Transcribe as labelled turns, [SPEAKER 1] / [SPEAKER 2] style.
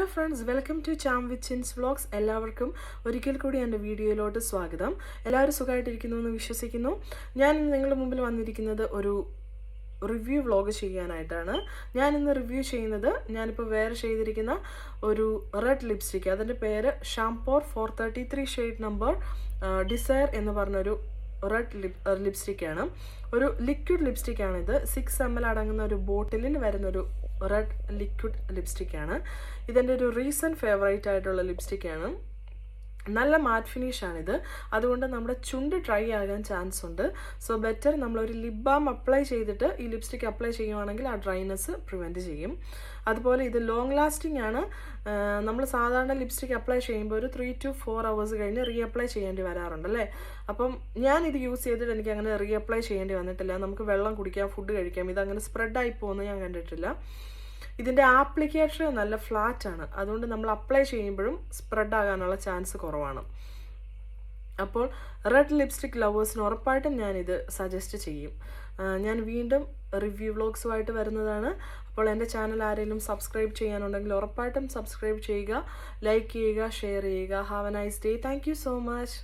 [SPEAKER 1] Hello friends, welcome to charm with Chin's vlogs. എല്ലാവർക്കും ഒരിക്കൽ കൂടി എൻ്റെ വീഡിയോയിലോട്ട് സ്വാഗതം. എല്ലാവരും സുഖമായിട്ടിരിക്കുന്നു എന്ന് വിശ്വസിക്കുന്നു. ഞാൻ നിങ്ങളുടെ മുമ്പിൽ വന്നിരിക്കുന്നത് ഒരു റിവ്യൂ വ്ളോഗ് ചെയ്യാനായിട്ടാണ്. ഞാനിന്ന് റിവ്യൂ ചെയ്യുന്നത് ഞാനിപ്പോൾ വെയർ ചെയ്തിരിക്കുന്ന ഒരു റെഡ് ലിപ്സ്റ്റിക്ക്. അതിൻ്റെ പേര് ഷാംപോർ 433 ഷെയ്ഡ് നമ്പർ ഡിസയർ എന്ന് പറഞ്ഞൊരു റെഡ് ലിപ്സ്റ്റിക്കാണ്. ഒരു ലിക്വിഡ് ലിപ്സ്റ്റിക്കാണിത്. 6 ml അടങ്ങുന്ന ഒരു ബോട്ടിലിൽ വരുന്നൊരു റെഡ് ലിക്വിഡ് ലിപ്സ്റ്റിക്കാണ്. ഇതെൻ്റെ ഒരു റീസെൻറ്റ് ഫേവറേറ്റ് ആയിട്ടുള്ള ലിപ്സ്റ്റിക്കാണ്. നല്ല മാറ്റ് ഫിനിഷാണിത്. അതുകൊണ്ട് നമ്മുടെ ചുണ്ട് ഡ്രൈ ആകാൻ ചാൻസ് ഉണ്ട്. സോ ബെറ്റർ നമ്മളൊരു ലിപ് ബാം അപ്ലൈ ചെയ്തിട്ട് ഈ ലിപ്സ്റ്റിക്ക് അപ്ലൈ ചെയ്യുവാണെങ്കിൽ ആ ഡ്രൈനെസ് പ്രിവെൻറ്റ് ചെയ്യും. അതുപോലെ ഇത് ലോങ് ലാസ്റ്റിംഗ് ആണ്. നമ്മൾ സാധാരണ ലിപ്സ്റ്റിക്ക് അപ്ലൈ ചെയ്യുമ്പോൾ ഒരു 3 to 4 hours കഴിഞ്ഞ് റീഅപ്ലൈ ചെയ്യേണ്ടി വരാറുണ്ട് അല്ലേ. അപ്പം ഞാനിത് യൂസ് ചെയ്തിട്ട് എനിക്ക് അങ്ങനെ റീഅപ്ലൈ ചെയ്യേണ്ടി വന്നിട്ടില്ല. നമുക്ക് വെള്ളം കുടിക്കാം, ഫുഡ് കഴിക്കാം. ഇതങ്ങനെ സ്പ്രെഡായി പോകുന്നത് ഞാൻ കണ്ടിട്ടില്ല. ഇതിൻ്റെ ആപ്ലിക്കേഷൻ നല്ല ഫ്ലാറ്റ് ആണ്. അതുകൊണ്ട് നമ്മൾ അപ്ലൈ ചെയ്യുമ്പോഴും സ്പ്രെഡ് ആകാനുള്ള ചാൻസ് കുറവാണ്. അപ്പോൾ റെഡ് ലിപ്സ്റ്റിക് ലവേഴ്സിന് ഉറപ്പായിട്ടും ഞാനിത് സജസ്റ്റ് ചെയ്യും. ഞാൻ വീണ്ടും റിവ്യൂ വ്ളോഗ്സുമായിട്ട് വരുന്നതാണ്. അപ്പോൾ എൻ്റെ ചാനൽ ആരെങ്കിലും സബ്സ്ക്രൈബ് ചെയ്യാനുണ്ടെങ്കിൽ ഉറപ്പായിട്ടും സബ്സ്ക്രൈബ് ചെയ്യുക, ലൈക്ക് ചെയ്യുക, ഷെയർ ചെയ്യുക. Have A nice day. Thank you so much.